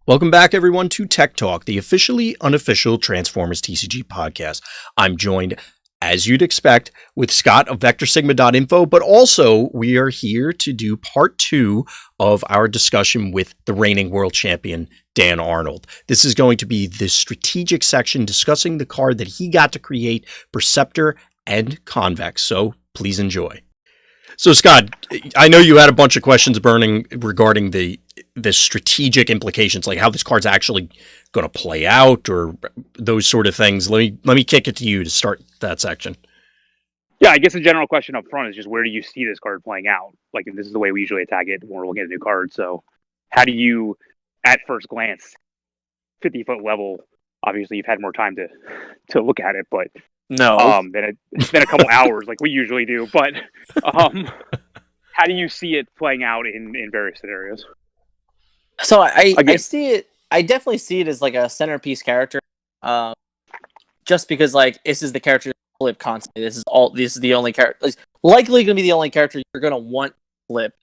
Welcome back, everyone, to Tech Talk, the officially unofficial Transformers TCG podcast. I'm joined, as you'd expect, with Scott of VectorSigma.info, but also we are here to do part 2 of our discussion with the reigning world champion, Dan Arnold. This is going to be the strategic section discussing the card that he got to create, Perceptor and Convex, so please enjoy. So, Scott, I know you had a bunch of questions burning regarding the strategic implications, like how this card's actually going to play out or those sort of things. Let me kick it to you to start that section. Yeah, I guess the general question up front is just where do you see this card playing out? Like, this is the way we usually attack it when we're looking at a new card. So how do you, at first glance, 50-foot level, obviously you've had more time to look at it, but no, than a couple hours like we usually do. But how do you see it playing out in various scenarios? So I see it. I definitely see it as like a centerpiece character, just because like this is the character you flip constantly. This is the only character. It's likely going to be the only character you're going to want to flip.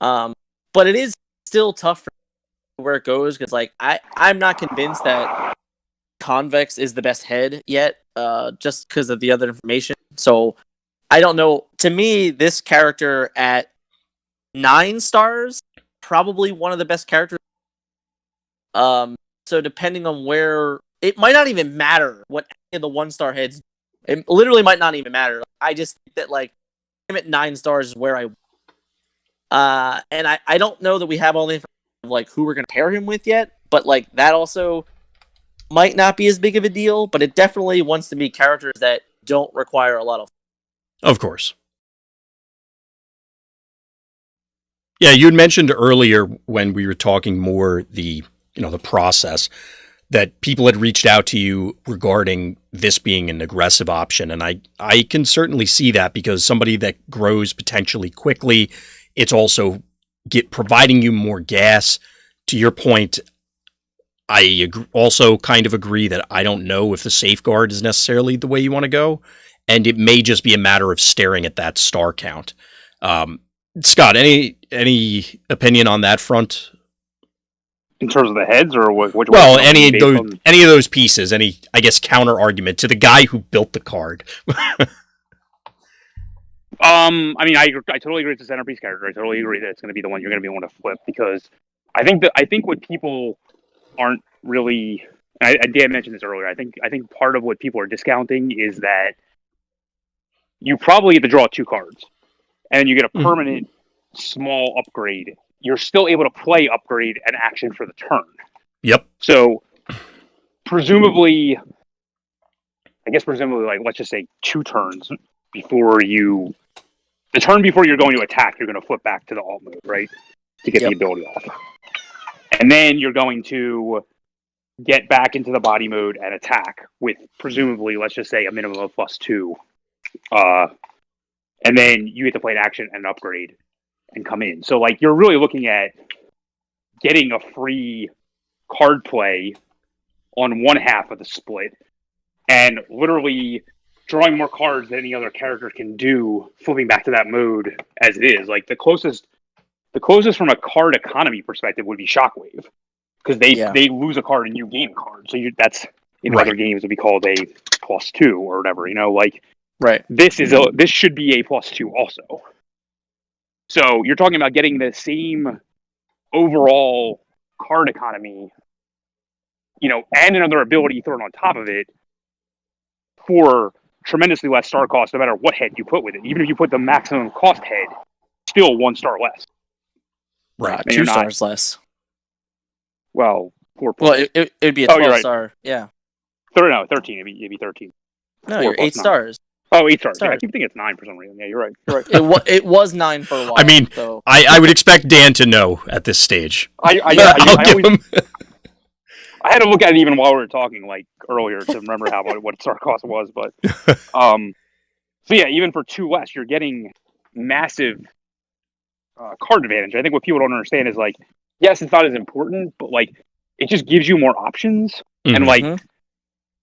But it is still tough for where it goes because like I'm not convinced that Convex is the best head yet, just because of the other information. So I don't know. To me, this character at 9 stars, probably one of the best characters. So depending on where, it might not even matter what any of the 1-star heads. It literally might not even matter. I just think that like him at 9 stars is where I. And I don't know that we have all the information of like who we're gonna pair him with yet. But like that also might not be as big of a deal, but it definitely wants to be characters that don't require a lot of... Of course. Yeah, you had mentioned earlier when we were talking more the process that people had reached out to you regarding this being an aggressive option. And I can certainly see that because somebody that grows potentially quickly, it's also providing you more gas. To your point, I also kind of agree that I don't know if the safeguard is necessarily the way you want to go, and it may just be a matter of staring at that star count. Scott, any opinion on that front? In terms of the heads, or which? Well, any of those pieces, any counter argument to the guy who built the card. I mean, I totally agree it's a centerpiece character. I totally agree that it's going to be the one you're going to be able to flip because I think what people aren't really, Dan mentioned this earlier. I think part of what people are discounting is that you probably get to draw 2 cards, and you get a permanent small upgrade. You're still able to play upgrade and action for the turn. Yep. So presumably, like let's just say 2 turns before you're going to attack, you're going to flip back to the alt mode, right, to get the ability off. And then you're going to get back into the body mode and attack with presumably, let's just say, a minimum of +2. And then you get to play an action and an upgrade and come in. So, like, you're really looking at getting a free card play on one half of the split and literally drawing more cards than any other character can do, flipping back to that mode as it is. Like, the closest from a card economy perspective would be Shockwave, because they lose a card and you gain a card. So that's in other games would be called a +2 or whatever. Right. This should be a +2 also. So you're talking about getting the same overall card economy, and another ability thrown on top of it for tremendously less star cost, no matter what head you put with it. Even if you put the maximum cost head, still 1 star less. Right, 2 stars less. Well, 4. Well, it'd be a 12-star. Right. Yeah. 13. It'd be 13. No, you're 8 stars. Oh, 8 stars. Yeah, I keep thinking it's 9 for some reason. Yeah, you're right. It was 9 for a while. I mean, so. I would expect Dan to know at this stage. I had to look at it even while we were talking, like earlier, to remember what star cost was. But so yeah, even for 2 less, you're getting massive card advantage. I think what people don't understand is like, yes, it's not as important, but like it just gives you more options. And like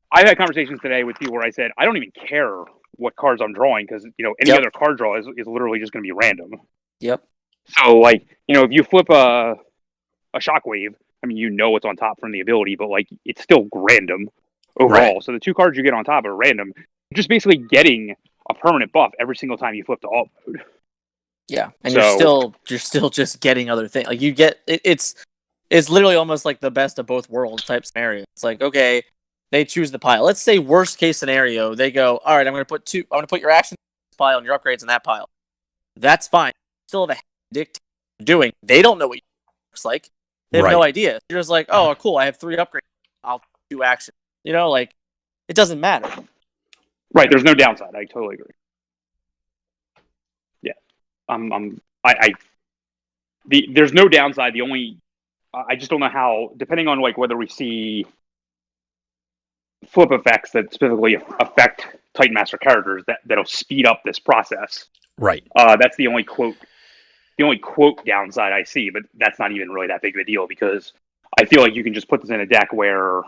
I've had conversations today with people where I said I don't even care what cards I'm drawing because any other card draw is literally just going to be random. Yep. So like if you flip a Shockwave, I mean, you know what's on top from the ability, but like it's still random overall. Right. So the 2 cards you get on top are random. You're just basically getting a permanent buff every single time you flip to alt mode. Yeah, and you're still just getting other things. Like you get it's literally almost like the best of both worlds type scenario. It's like, okay, they choose the pile. Let's say worst case scenario, they go, all right, I'm going to put your action in this pile and your upgrades in that pile. That's fine. Still have a dictate doing. They don't know what it looks like. They have no idea. You're just like, oh, cool, I have 3 upgrades. I'll do action. You know, like it doesn't matter. Right. There's no downside. I totally agree. Yeah. There's no downside. The only I just don't know how, depending on like whether we see flip effects that specifically affect Titan Master characters that'll speed up this process. Right. That's the only quote downside I see, but that's not even really that big of a deal because I feel like you can just put this in a deck where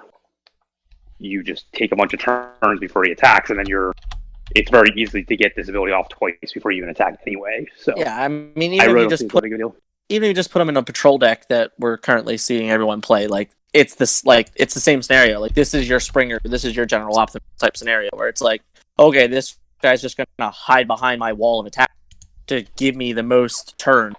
you just take a bunch of turns before he attacks, and then it's very easy to get this ability off twice before you even attack anyway. So yeah, I mean, even if you just put them in a patrol deck that we're currently seeing everyone play, like it's the same scenario. Like this is your Springer, this is your General Optimus type scenario where it's like, okay, this guy's just gonna hide behind my wall of attack to give me the most turn,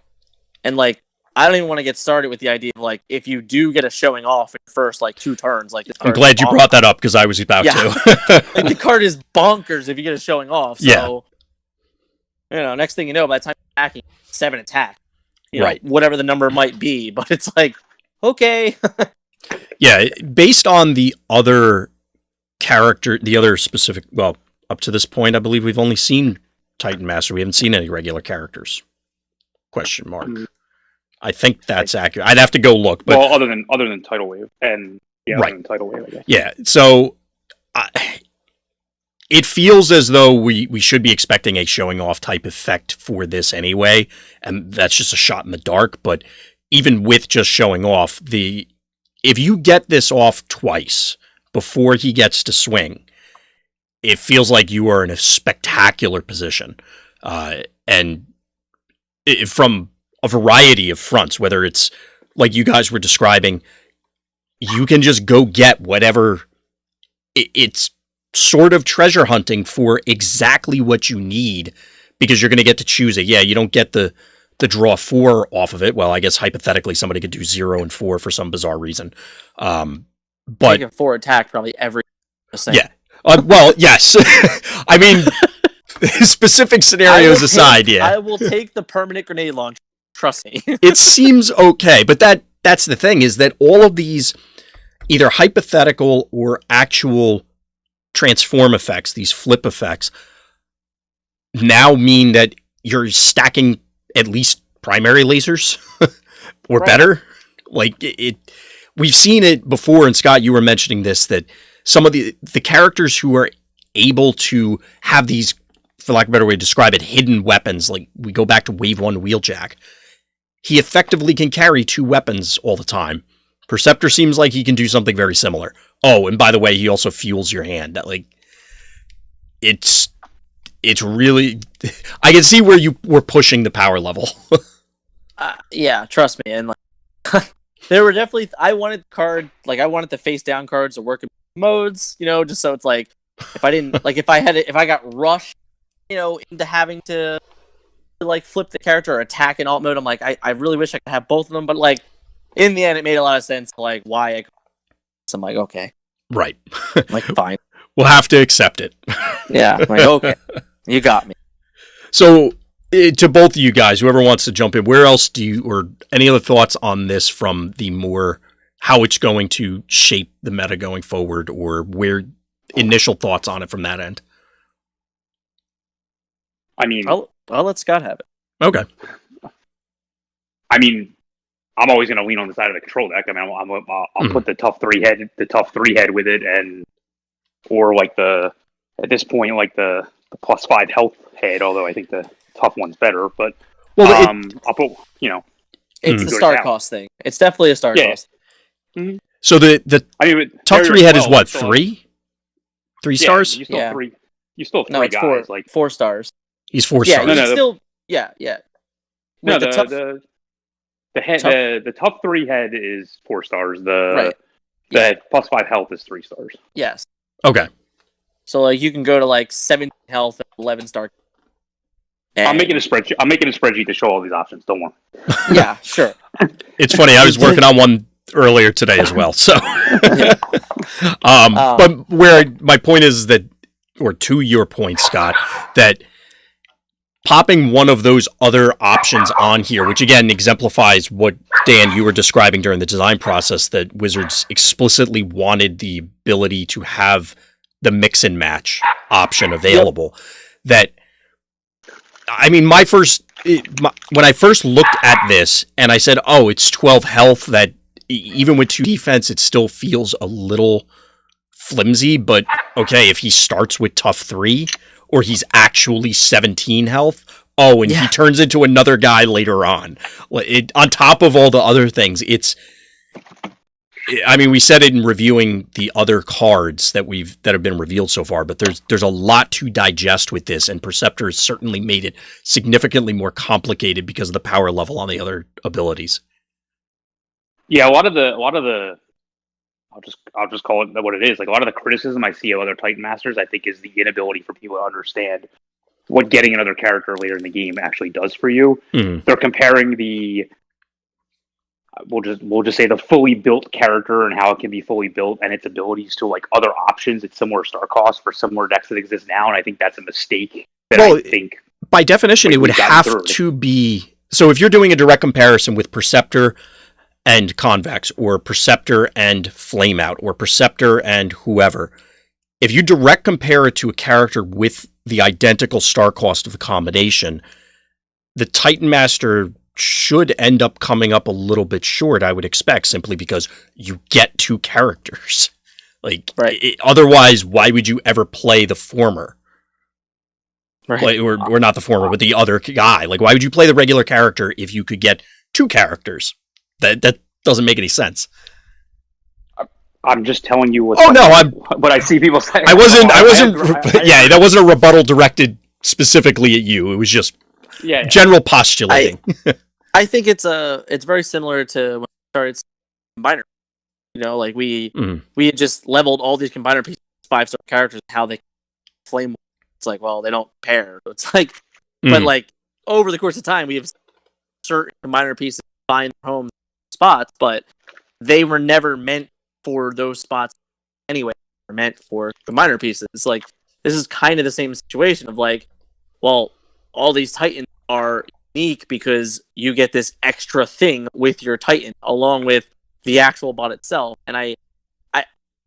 and like I don't even want to get started with the idea of like if you do get a showing off in the first like 2 turns, like I'm glad you brought that up because I was about to. Like the card is bonkers if you get a showing off. So you know, next thing you know, by the time you're attacking, 7 attack. You know, whatever the number might be, but it's like, okay. Yeah, based on the other specific, well, up to this point, I believe we've only seen Titan Master. We haven't seen any regular characters. Question mark. I think that's accurate. I'd have to go look. But, well, other than Tidal Wave and other than Tidal Wave, I guess. Yeah, so it feels as though we should be expecting a showing off type effect for this anyway, and that's just a shot in the dark. But even with just showing off, if you get this off twice before he gets to swing, it feels like you are in a spectacular position, and from a variety of fronts, whether it's like you guys were describing, you can just go get whatever. It's sort of treasure hunting for exactly what you need because you're going to get to choose it. Yeah, you don't get the draw 4 off of it. Well, I guess hypothetically somebody could do 0 and 4 for some bizarre reason. But taking 4 attack probably every same. Yeah. Well, yes. I mean, specific scenarios aside, I will take the permanent grenade launcher. Trust me. It seems okay, but that's the thing is that all of these either hypothetical or actual transform effects, these flip effects, now mean that you're stacking at least primary lasers or better. Like we've seen it before, and Scott, you were mentioning this, that some of the characters who are able to have these, for lack of a better way to describe it, hidden weapons, like we go back to Wave 1 Wheeljack, he effectively can carry 2 weapons all the time. Perceptor seems like he can do something very similar. Oh, and by the way, he also fuels your hand. That like, it's really, I can see where you were pushing the power level. Yeah, trust me. And like, there were definitely, I wanted the face down cards to work in modes, you know, just so it's like, if I didn't, like if I got rushed, you know, into having to like flip the character or attack in alt mode, I'm like, I really wish I could have both of them, but like, in the end, it made a lot of sense, like, why so I'm like, okay. Right. Like, fine. We'll have to accept it. Yeah, I'm like, okay. You got me. So, to both of you guys, whoever wants to jump in, where else or any other thoughts on this from the more, how it's going to shape the meta going forward, or where initial thoughts on it from that end? I mean... I'll let Scott have it. Okay. I mean... I'm always going to lean on the side of the control deck. I mean, I'll put the tough 3 head with it, or like at this point, like the +5 health head. Although I think the tough one's better, but I'll put it's the star cost thing. It's definitely a star cost. Mm-hmm. So the tough 3 head is what, 3? 3 stars? You still have 3. You still have 3 guys. 4 stars. He's 4 stars. Yeah, no, still. Yeah. No, The top 3 head is 4 stars. The plus 5 health is 3 stars. Yes. Okay. So like you can go to like 17 health and 11 star. And... I'm making a spreadsheet to show all these options. Don't worry. Yeah, sure. It's funny. I was working on one earlier today as well. So, but where my point is that, or to your point, Scott, that popping one of those other options on here, which again exemplifies what Dan you were describing during the design process, that Wizards explicitly wanted the ability to have the mix and match option available. Yep. That, I mean, when I first looked at this and I said, oh, it's 12 health, that even with 2 defense, it still feels a little flimsy, but okay, if he starts with tough 3 or he's actually 17 health, he turns into another guy later on. On top of all the other things, we said it in reviewing the other cards that have been revealed so far, but there's a lot to digest with this, and Perceptor has certainly made it significantly more complicated because of the power level on the other abilities. Yeah, a lot of the I'll just call it what it is. Like a lot of the criticism I see of other Titan Masters, I think, is the inability for people to understand what getting another character later in the game actually does for you. Mm-hmm. They're comparing we'll just say the fully built character and how it can be fully built and its abilities to like other options at similar star cost for similar decks that exist now, and I think that's a mistake. I think by definition it would have to be. So if you're doing a direct comparison with Perceptor and Convex, or Perceptor and Flameout, or Perceptor and whoever, if you direct compare it to a character with the identical star cost of the combination, the Titan Master should end up coming up a little bit short, I would expect, simply because you get 2 characters. Otherwise, why would you ever play the former? Right. Or not the former, but the other guy. Like, why would you play the regular character if you could get 2 characters? That doesn't make any sense. I'm just telling you what I see people say. I wasn't. That wasn't a rebuttal directed specifically at you. It was just general postulating. I think it's very similar to when we started combiner. You know, like we had just leveled all these combiner pieces, 5-star characters, how they flame. It's like, well, they don't pair. It's like, but like over the course of time, we have certain combiner pieces find home spots, but they were never meant for those spots anyway. They were meant for combiner pieces. It's like, this is kind of the same situation of like, well, all these Titans are unique because you get this extra thing with your Titan along with the actual bot itself. And I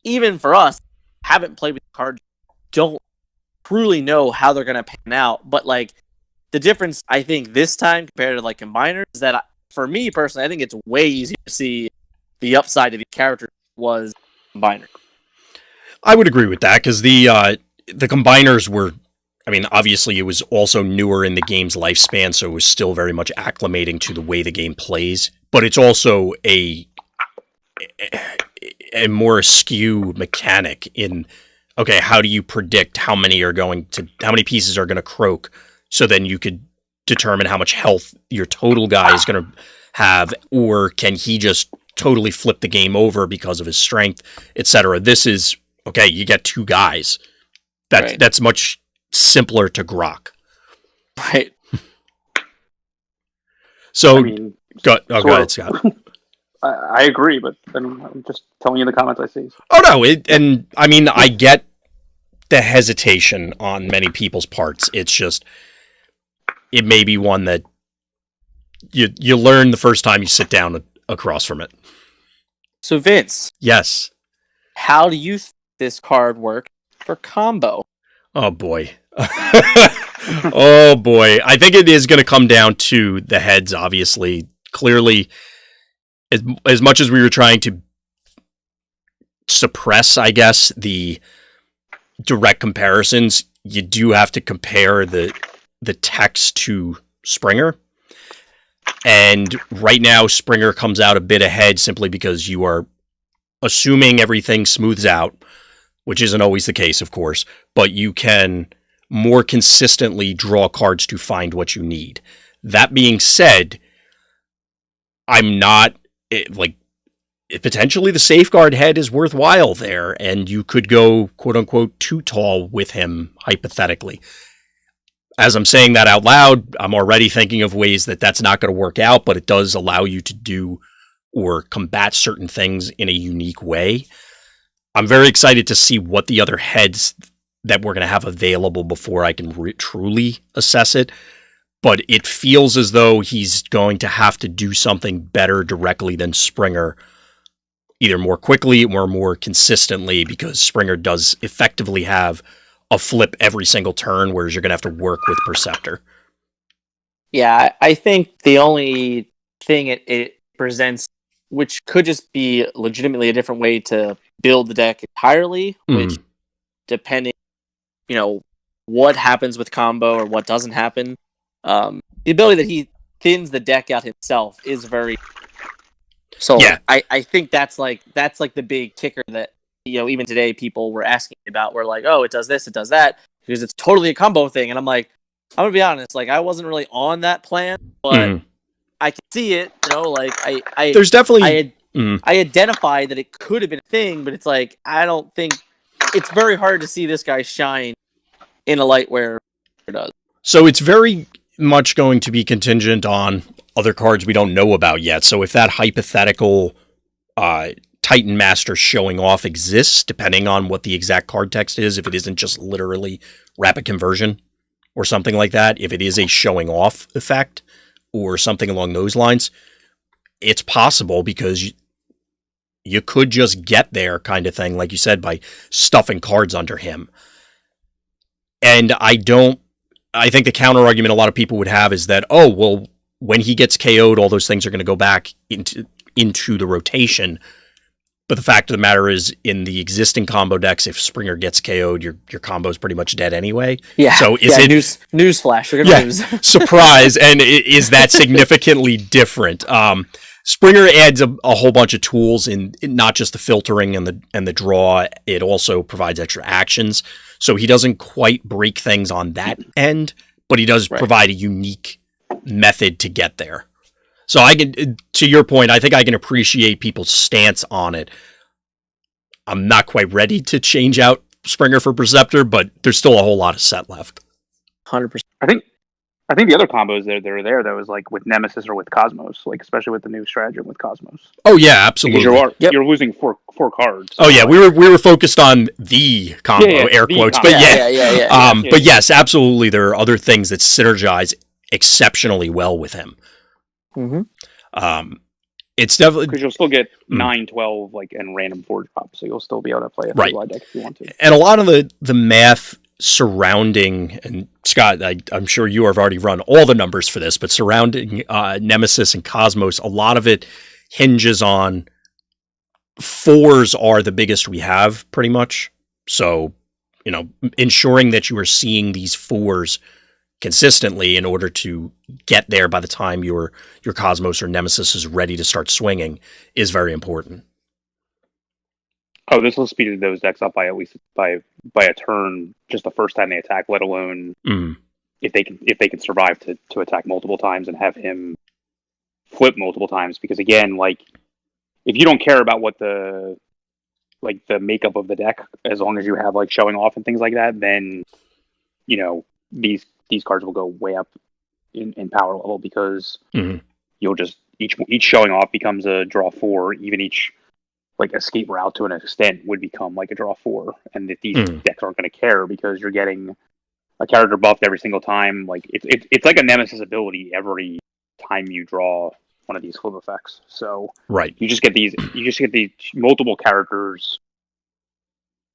even for us, haven't played with the card, don't truly know how they're going to pan out. But like the difference, I think this time compared to like combiners is that for me personally, I think it's way easier to see the upside of the character was combiner. I would agree with that because the combiners were, I mean, obviously it was also newer in the game's lifespan, so it was still very much acclimating to the way the game plays, but it's also a more askew mechanic in, okay, how do you predict how many pieces are going to croak, so then you could determine how much health your total guy is going to have, or can he just totally flip the game over because of his strength, etc. This is, okay, you get 2 guys. That's much simpler to grok. Right. So, go ahead, Scott. I agree, but I'm just telling you the comments I see. Oh, no, I get the hesitation on many people's parts. It's just, it may be one that you learn the first time you sit down across from it. So, Vince. Yes. How do you think this card work for combo? Oh, boy. Oh, boy. I think it is going to come down to the heads, obviously. Clearly, as much as we were trying to suppress, I guess, the direct comparisons, you do have to compare the text to Springer. And right now, Springer comes out a bit ahead simply because you are assuming everything smooths out, which isn't always the case, of course, but you can more consistently draw cards to find what you need. That being said, I'm not like potentially the safeguard head is worthwhile there, and you could go quote unquote too tall with him hypothetically. As I'm saying that out loud, I'm already thinking of ways that that's not going to work out, but it does allow you to do or combat certain things in a unique way. I'm very excited to see what the other heads that we're going to have available before I can truly assess it. But it feels as though he's going to have to do something better directly than Springer, either more quickly or more consistently, because Springer does effectively have a flip every single turn, whereas you're going to have to work with Perceptor. Yeah, I think the only thing it presents, which could just be legitimately a different way to build the deck entirely, which depending, what happens with combo or what doesn't happen, the ability that he thins the deck out himself is very. So yeah. I think that's like the big kicker that even today people were asking about. We're like, oh, it does this, it does that, because it's totally a combo thing. And I'm like, I'm gonna be honest, like I wasn't really on that plan, but I can see it. I there's definitely I identified that it could have been a thing, but it's like I don't think it's very hard to see this guy shine in a light where it does. So it's very much going to be contingent on other cards we don't know about yet. So if that hypothetical Titan Master showing off exists, depending on what the exact card text is, if it isn't just literally rapid conversion or something like that, if it is a showing off effect or something along those lines, it's possible because you could just get there kind of thing, like you said, by stuffing cards under him. And I think the counter argument a lot of people would have is that, oh, well, when he gets KO'd, all those things are going to go back into the rotation. But the fact of the matter is, in the existing combo decks, if Springer gets KO'd, your combo's pretty much dead anyway. Yeah. So newsflash? You're gonna lose. Surprise! And is that significantly different? Springer adds a whole bunch of tools in not just the filtering and the draw. It also provides extra actions. So he doesn't quite break things on that end, but he does provide a unique method to get there. So I can, to your point, I think I can appreciate people's stance on it. I'm not quite ready to change out Springer for Perceptor, but there's still a whole lot of set left. 100%. I think the other combos that are there though is like with Nemesis or with Cosmos, like especially with the new stratagem with Cosmos. Oh yeah, absolutely. Because you're losing four cards. Oh yeah, we were focused on the combo, air quotes, but but yes, absolutely. There are other things that synergize exceptionally well with him. It's definitely because you'll still get 9, 12, like and random forge pop, so you'll still be able to play a full deck if you want to. And a lot of the math surrounding, and Scott, I'm sure you have already run all the numbers for this, but surrounding Nemesis and Cosmos, a lot of it hinges on 4s are the biggest we have, pretty much. So, ensuring that you are seeing these 4s consistently in order to get there by the time your Cosmos or Nemesis is ready to start swinging is very important. Oh, this will speed those decks up by at least by a turn just the first time they attack, let alone if they can survive to attack multiple times and have him flip multiple times. Because again, like if you don't care about what the makeup of the deck, as long as you have like showing off and things like that, then these cards will go way up in power level because you'll just each showing off becomes a draw 4, even each like escape route to an extent would become like a draw 4, and that these decks aren't going to care because you're getting a character buffed every single time. Like it's like a Nemesis ability every time you draw one of these flip effects. So you just get these multiple characters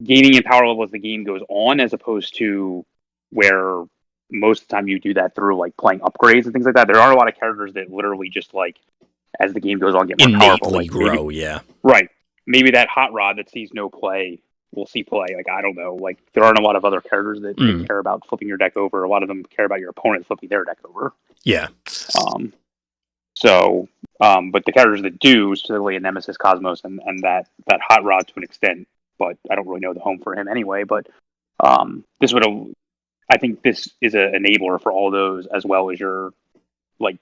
gaining in power level as the game goes on, as opposed to where most of the time you do that through like playing upgrades and things like that. There are a lot of characters that literally just like as the game goes on get more powerful. Like grow, yeah. Right. Maybe that hot rod that sees no play will see play. Like I don't know. Like there aren't a lot of other characters that care about flipping your deck over. A lot of them care about your opponent flipping their deck over. Yeah. But the characters that do, specifically a Nemesis, Cosmos, and that hot rod to an extent, but I don't really know the home for him anyway. But I think this is an enabler for all those, as well as your like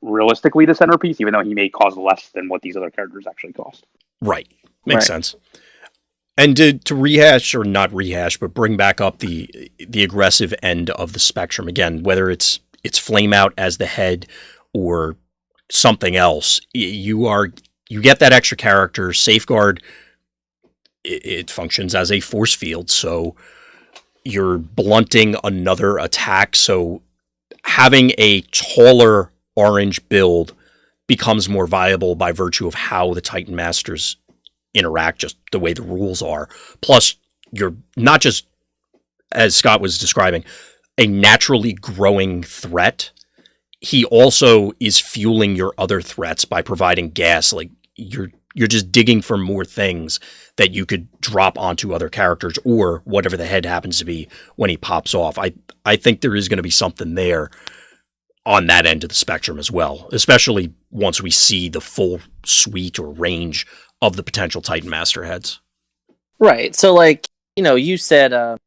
realistically the centerpiece, even though he may cost less than what these other characters actually cost. Right. Makes sense. And to rehash, or not rehash, but bring back up the aggressive end of the spectrum again, whether it's flame out as the head or something else, you get that extra character. Safeguard, it functions as a force field, so you're blunting another attack. So having a taller orange build becomes more viable by virtue of how the Titan Masters interact, just the way the rules are. Plus, you're not just, as Scott was describing, a naturally growing threat. He also is fueling your other threats by providing gas. Like, you're just digging for more things that you could drop onto other characters, or whatever the head happens to be when he pops off. I think there is going to be something there on that end of the spectrum as well, especially once we see the full suite or range of the potential Titan Master heads. Right. So, like, you said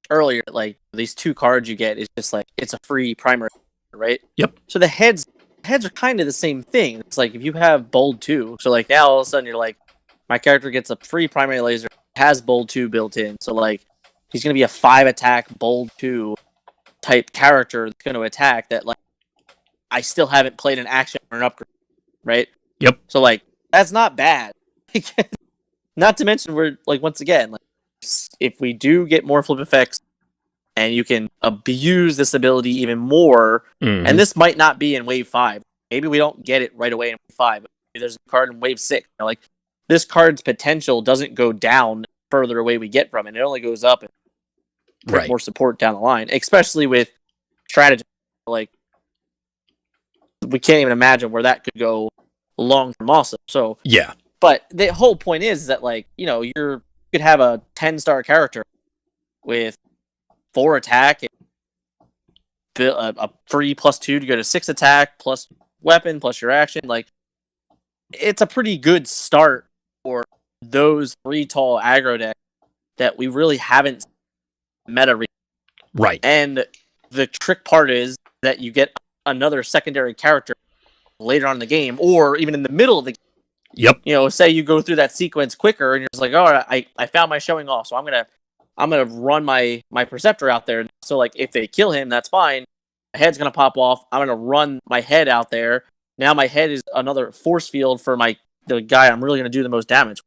earlier, like, these 2 cards you get is just like, it's a free primary, right? Yep. So the heads are kind of the same thing. It's like, if you have Bold 2, so like now all of a sudden you're like, my character gets a free primary laser, has Bold 2 built in. So like, he's going to be a 5 attack Bold 2 type character that's going to attack that, like, I still haven't played an action or an upgrade, right? Yep. So like, that's not bad. Not to mention, we're like, once again, like, if we do get more flip effects and you can abuse this ability even more, and this might not be in wave 5. Maybe we don't get it right away in wave 5. But maybe there's a card in wave 6. Like, this card's potential doesn't go down further away we get from it. It only goes up and more support down the line, especially with strategy. Like, we can't even imagine where that could go long term also. So yeah. But the whole point is that, like, you could have a 10-star character with 4 attack, and a free +2 to go to 6 attack, plus weapon, plus your action. Like, it's a pretty good start for those 3 tall aggro decks that we really haven't meta. Right. And the trick part is that you get another secondary character later on in the game, or even in the middle of the game. Yep. Say you go through that sequence quicker, and you're just like, all right, I found my showing off, so I'm gonna run my Perceptor out there. So like, if they kill him, that's fine. My head's gonna pop off. I'm gonna run my head out there. Now my head is another force field for the guy I'm really gonna do the most damage.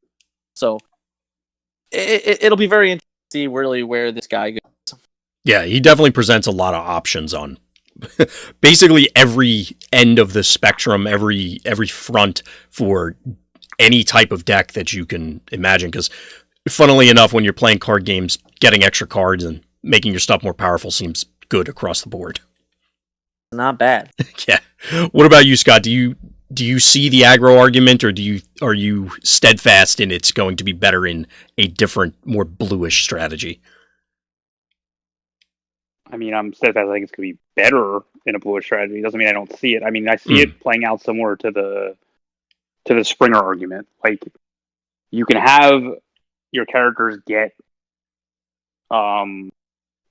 So it'll be very interesting to see really where this guy goes. Yeah, he definitely presents a lot of options on basically every end of the spectrum, every front for any type of deck that you can imagine. Because funnily enough, when you're playing card games, getting extra cards and making your stuff more powerful seems good across the board. Not bad. Yeah. What about you, Scott? Do you see the aggro argument, or are you steadfast in it's going to be better in a different, more bluish strategy? I mean, I'm steadfast. I think it's going to be better in a bluish strategy. Doesn't mean I don't see it. I mean, I see it playing out similar to the Springer argument. Like, you can have your characters get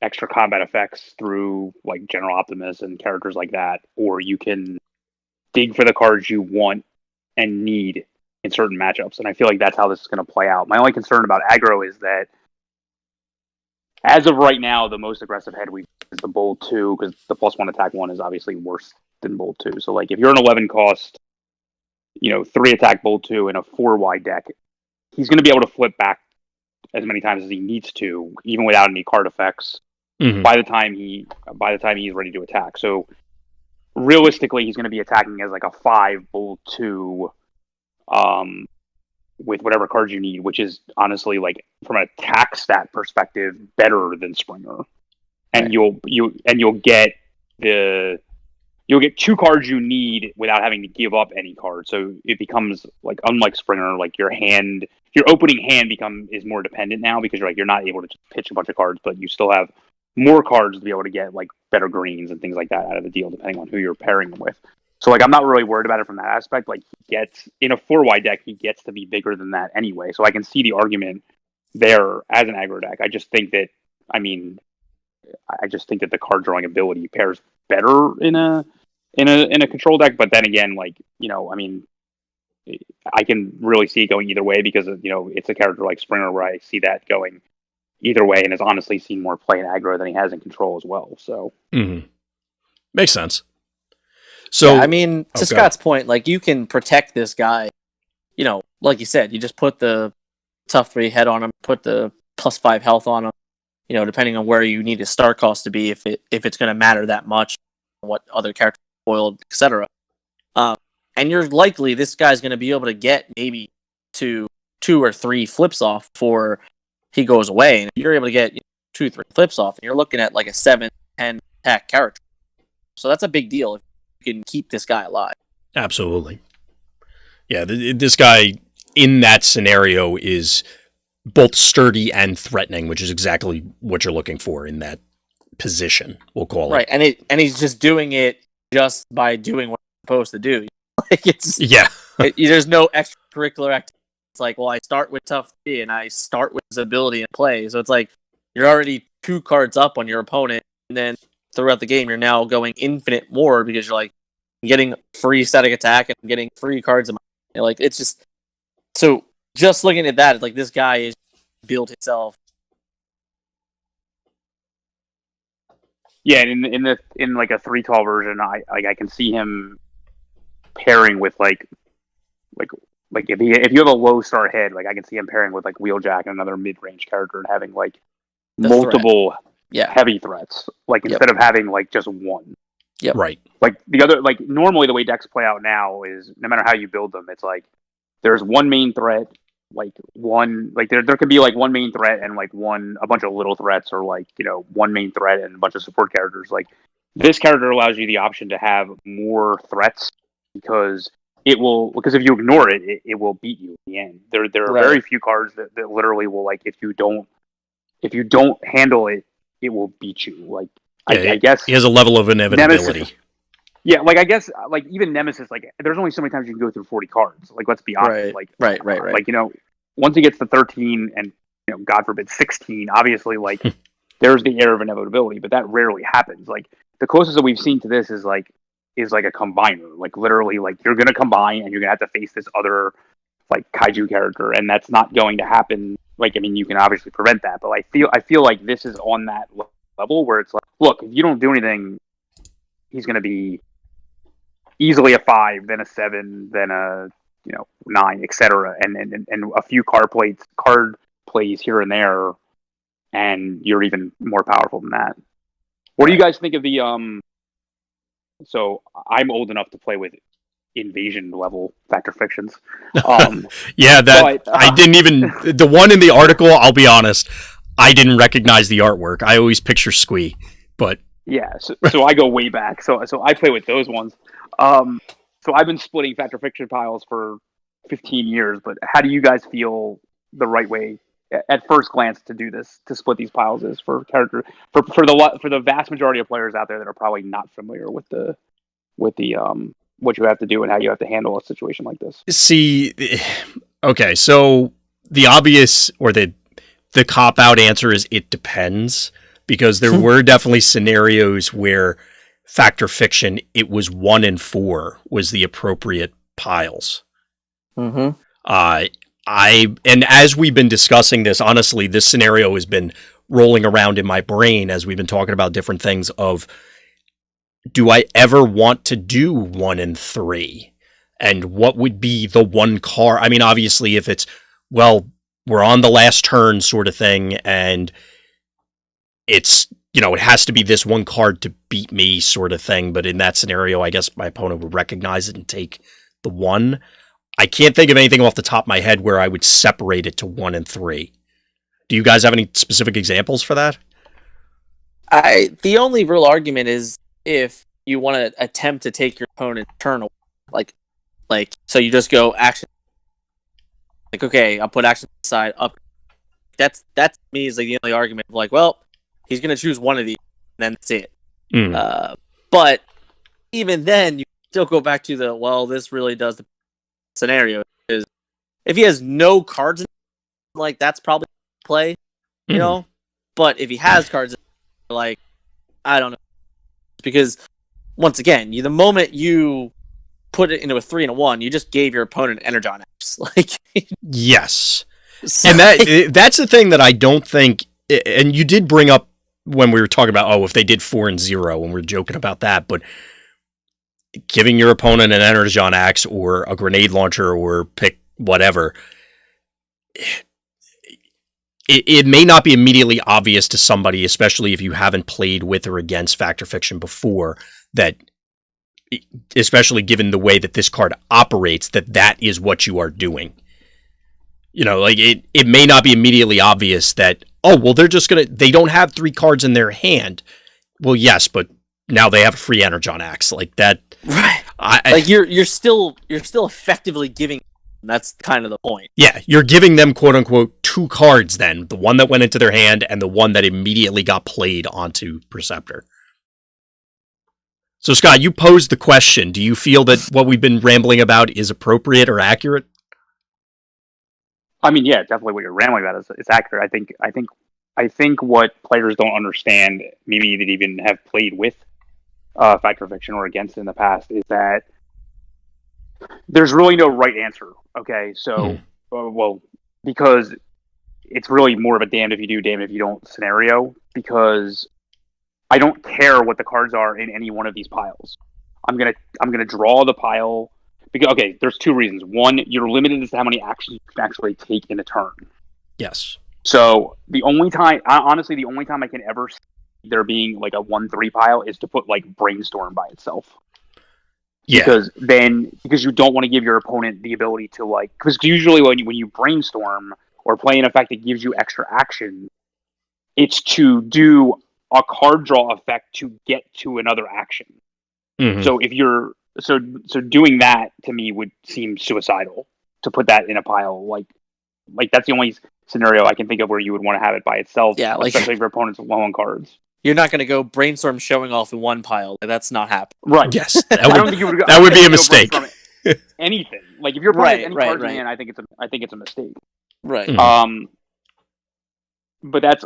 extra combat effects through, like, General Optimus and characters like that, or you can dig for the cards you want and need in certain matchups. And I feel like that's how this is going to play out. My only concern about aggro is that, as of right now, the most aggressive head is the Bold 2, because the +1 attack 1 is obviously worse than Bold 2. So, like, if you're an 11 cost, 3 attack Bold 2 in a 4 wide deck, he's going to be able to flip back as many times as he needs to, even without any card effects, by the time he's ready to attack. So, realistically, he's going to be attacking as like a 5 Bold 2, with whatever cards you need, which is honestly, like, from an attack stat perspective, better than Springer. And you'll get 2 cards you need without having to give up any cards. So it becomes, like, unlike Springer, like, your opening hand is more dependent now, because you're not able to just pitch a bunch of cards, but you still have more cards to be able to get, like, better greens and things like that out of the deal, depending on who you're pairing them with. So, like, I'm not really worried about it from that aspect. Like, he gets, in a 4 wide deck, he gets to be bigger than that anyway. So I can see the argument there as an aggro deck. I just think that the card drawing ability pairs better in a in a control deck. But then again, like, I mean, I can really see it going either way because it's a character like Springer where I see that going either way, and has honestly seen more play in aggro than he has in control as well. So makes sense. So I mean, to Scott's point, like, you can protect this guy. Like you said, you just put the tough 3 head on him, put the +5 health on him. Depending on where you need his star cost to be, if it's going to matter that much, what other characters spoiled, etc. And you're likely this guy's going to be able to get maybe 2 or 3 flips off before he goes away. And if you're able to get 2, 3 flips off, and you're looking at like a 7, 10 attack character. So that's a big deal if you can keep this guy alive. Absolutely. Yeah, this guy in that scenario is both sturdy and threatening, which is exactly what you're looking for in that position, we'll call it. Right, and he's just doing it just by doing what he's supposed to do. Like, there's no extracurricular activity. It's like, well, I start with tough 3 and I start with his ability and play. So it's like you're already 2 cards up on your opponent, and then throughout the game you're now going infinite more because you're like getting free static attack and getting free cards. Like, it's just so. Just looking at that, like, this guy is built himself. Yeah, and in like a 3 tall version, I can see him pairing with like if you have a low star head, like, I can see him pairing with like Wheeljack and another mid range character and having like multiple heavy threats, like instead of having like just one. Yep. Right. Like the other, like normally the way decks play out now is no matter how you build them, it's like there's one main threat. Like there could be like one main threat and like a bunch of little threats, or like one main threat and a bunch of support characters. Like, this character allows you the option to have more threats because if you ignore it, it will beat you in the end. There are very few cards that literally will, like, if you don't handle it, it will beat you. Like, I guess he has a level of inevitability. Nemesis, yeah, like, I guess, like, even Nemesis, like, there's only so many times you can go through 40 cards. Like, let's be honest. Right. Like, once he gets to 13 and, God forbid, 16, obviously, like, there's the air of inevitability, but that rarely happens. Like, the closest that we've seen to this is like a combiner. Like, literally, like, you're going to combine and you're going to have to face this other, like, kaiju character, and that's not going to happen. Like, I mean, you can obviously prevent that, but I feel like this is on that level where it's like, look, if you don't do anything, he's going to be easily a 5, then a 7, then a 9, etc., and a few card plays here and there, and you're even more powerful than that. What do you guys think of the So I'm old enough to play with invasion level factor fictions. Yeah, I didn't even the one in the article. I'll be honest, I didn't recognize the artwork. I always picture Squee, but yeah. So I go way back. So I play with those ones. So I've been splitting factor fiction piles for 15 years, but how do you guys feel the right way at first glance to do this, to split these piles, is for the vast majority of players out there that are probably not familiar with the what you have to do and how you have to handle a situation like this? See, okay, so the obvious or the cop-out answer is it depends, because there were definitely scenarios where factor fiction, it was 1 and 4 was the appropriate piles. Mm-hmm. And as we've been discussing this, honestly, this scenario has been rolling around in my brain as we've been talking about different things of, do I ever want to do 1 and 3? And what would be the one card? I mean, obviously, if it's, well, we're on the last turn sort of thing, and it's, it has to be this one card to beat me sort of thing. But in that scenario, I guess my opponent would recognize it and take the 1. I can't think of anything off the top of my head where I would separate it to 1 and 3. Do you guys have any specific examples for that? The only real argument is if you want to attempt to take your opponent's turn away. Like, so you just go action. Like, okay, I'll put action aside up. That to me is like the only argument of like, well, he's going to choose one of these, and then that's it. But even then, you still go back to the, well, this really does the scenario. Is if he has no cards, like, that's probably play, you know? But if he has cards, like, I don't know. Because once again, the moment you put it into a 3 and a 1, you just gave your opponent Energon X. Like, yes. And that's the thing that I don't think, and you did bring up when we were talking about, if they did 4 and 0, and we were joking about that, but giving your opponent an Energon Axe or a grenade launcher or pick whatever, it may not be immediately obvious to somebody, especially if you haven't played with or against Fact or Fiction before, that, especially given the way that this card operates, that is what you are doing. Like it may not be immediately obvious that, they don't have 3 cards in their hand. Well, yes, but now they have a free Energon Axe like that. Right. Like you're still effectively giving. That's kind of the point. Yeah, you're giving them quote unquote 2 cards then, the one that went into their hand and the one that immediately got played onto Perceptor. So Scott, you posed the question. Do you feel that what we've been rambling about is appropriate or accurate? I mean, yeah, definitely what you're rambling about is accurate. I think what players don't understand, maybe that even have played with Fact or Fiction or against it in the past, is that there's really no right answer. Okay, so because it's really more of a damned if you do, damned if you don't scenario. Because I don't care what the cards are in any one of these piles. I'm gonna draw the pile. Because, there's 2 reasons. One, you're limited as to how many actions you can actually take in a turn. Yes. So the only time I can ever see there being like a 1/3 pile is to put like Brainstorm by itself. Yeah. Because you don't want to give your opponent the ability to because usually when you Brainstorm or play an effect that gives you extra action, it's to do a card draw effect to get to another action. Mm-hmm. So if you're So doing that to me would seem suicidal, to put that in a pile. Like that's the only scenario I can think of where you would want to have it by itself. Yeah, especially if your opponent's low on cards. You're not going to go Brainstorm showing off in one pile. That's not happening. Right. Yes. I don't think you would. That would be a mistake. Anything. Like if you're playing any cards in hand, I think it's a mistake. Right. Mm-hmm. But that's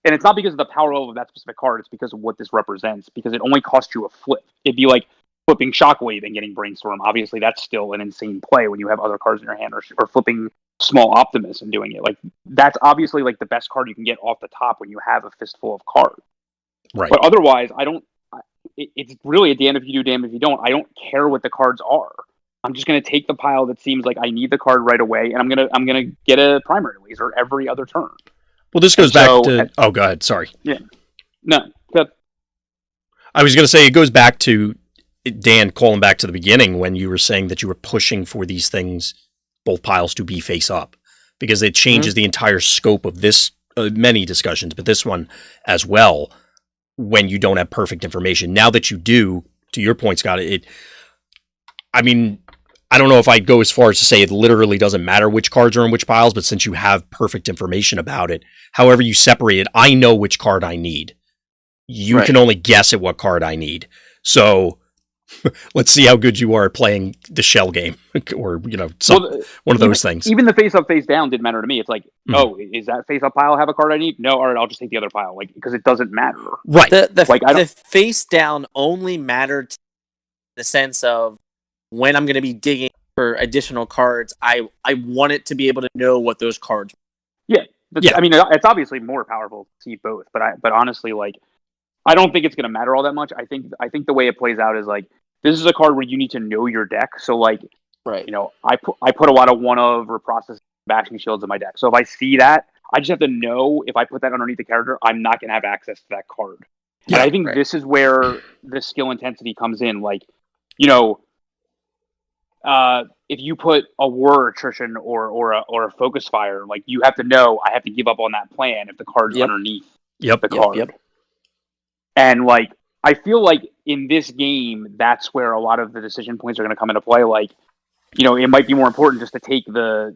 and it's not because of the power level of that specific card. It's because of what this represents. Because it only costs you a flip. It'd be like flipping Shockwave and getting Brainstorm. Obviously, that's still an insane play when you have other cards in your hand, or flipping Small Optimus and doing it. Like that's obviously like the best card you can get off the top when you have a fistful of cards. Right. But otherwise, it's really a damn if you do, damn if you don't. I don't care what the cards are. I'm just going to take the pile that seems like I need the card right away, and I'm gonna get a primary laser every other turn. Well, this goes back to. Oh, go ahead. Sorry. Yeah. No. I was going to say it goes back to Dan, calling back to the beginning when you were saying that you were pushing for these things, both piles, to be face up, because it changes the entire scope of this, many discussions, but this one as well, when you don't have perfect information. Now that you do, to your point, Scott, I don't know if I'd go as far as to say it literally doesn't matter which cards are in which piles, but since you have perfect information about it, however you separate it, I know which card I need. You can only guess at what card I need. So let's see how good you are at playing the shell game, or one of those things. Even the face up, face down didn't matter to me. It's like, is that face up pile have a card I need? No, all right, I'll just take the other pile, because it doesn't matter. Right. The face down only mattered in the sense of when I'm going to be digging for additional cards. I want it to be able to know what those cards are. Yeah. I mean, it's obviously more powerful to see both, but honestly, I don't think it's going to matter all that much. I think the way it plays out is this is a card where you need to know your deck. So I put a lot of one of or process bashing shields in my deck. So if I see that, I just have to know if I put that underneath the character, I'm not going to have access to that card. Yeah, and I think this is where the skill intensity comes in. If you put a war attrition or a focus fire, you have to know I have to give up on that plan if the card's underneath the card. Yep. And I feel like in this game, that's where a lot of the decision points are going to come into play. It might be more important just to take the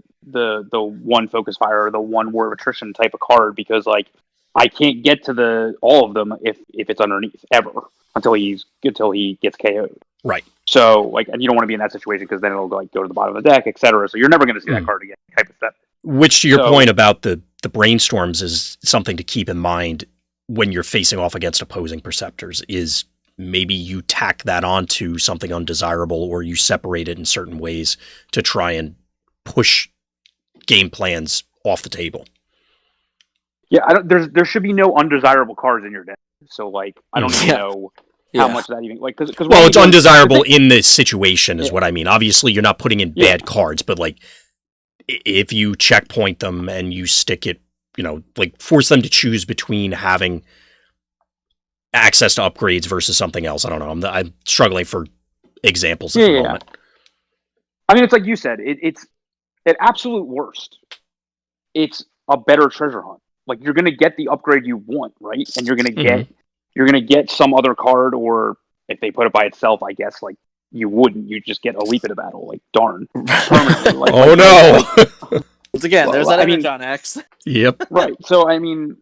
one focus fire or the one war of attrition type of card, because I can't get to all of them if it's underneath ever until he gets KO'd. Right. So and you don't want to be in that situation, because then it'll go to the bottom of the deck, etc. So you're never going to see that card again, type of stuff. Which, to your point about the brainstorms, is something to keep in mind when you're facing off against opposing Perceptors, is maybe you tack that onto something undesirable, or you separate it in certain ways to try and push game plans off the table. Yeah, there should be no undesirable cards in your deck. So like, I don't even know how much that even like because well, it's undesirable in this situation is what I mean. Obviously, you're not putting in bad cards, but like if you checkpoint them and you stick it, like force them to choose between having access to upgrades versus something else. I don't know. I'm struggling for examples at the moment. I mean, it's like you said. It's at absolute worst. It's a better treasure hunt. Like you're gonna get the upgrade you want, right? And you're gonna get some other card, or if they put it by itself, I guess like you wouldn't. You just get a leap into battle. Like darn. No. Once again, there's that Energon X. Yep. Right. So I mean,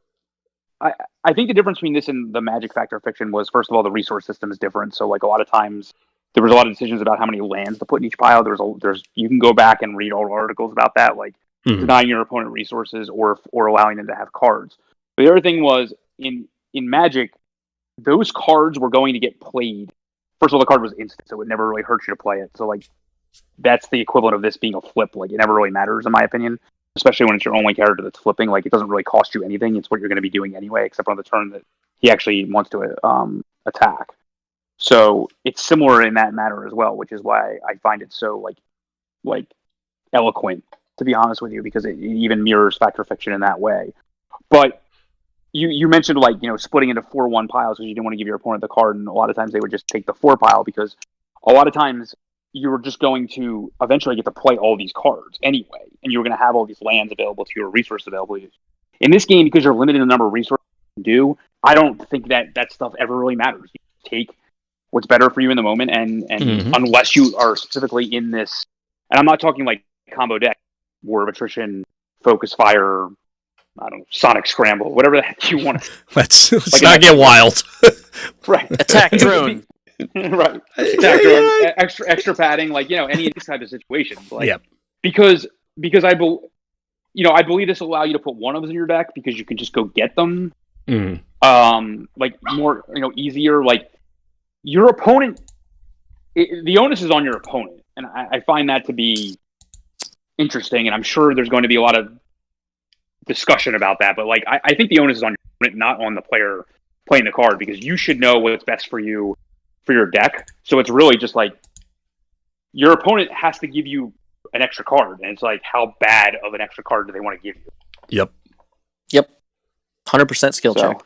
I think the difference between this and the Magic Factor Fiction was, first of all, the resource system is different. So like a lot of times there was a lot of decisions about how many lands to put in each pile. There's you can go back and read all articles about that, like denying your opponent resources or allowing them to have cards. But the other thing was in Magic, those cards were going to get played. First of all, the card was instant, so it never really hurt you to play it. So like that's the equivalent of this being a flip. Like it never really matters in my opinion, especially when it's your only character that's flipping. Like it doesn't really cost you anything. It's what you're going to be doing anyway, except on the turn that he actually wants to attack. So it's similar in that matter as well, which is why I find it so like eloquent, to be honest with you, because it even mirrors Factor Fiction in that way. But you mentioned like splitting into 4/1 piles because you didn't want to give your opponent the card, and a lot of times they would just take the 4 pile because a lot of times you were just going to eventually get to play all these cards anyway, and you were going to have all these lands available to you or resources available to you. In this game, because you're limited in the number of resources you can do, I don't think that stuff ever really matters. You take what's better for you in the moment, and unless you are specifically in this, and I'm not talking like combo deck, War of Attrition, Focus Fire, I don't know, Sonic Scramble, whatever the heck you want. Let's not get wild. Right. Attack drone. Right. Attack drone. Extra padding, like any of these type of situations. Like, because I believe this will allow you to put one of them in your deck because you can just go get them. Like more easier. Like your opponent, the onus is on your opponent, and I find that to be interesting, and I'm sure there's going to be a lot of discussion about that, but like I think the onus is on your opponent, not on the player playing the card, because you should know what's best for you for your deck. So it's really just like your opponent has to give you an extra card, and it's like, how bad of an extra card do they want to give you? Yep. 100% skill check.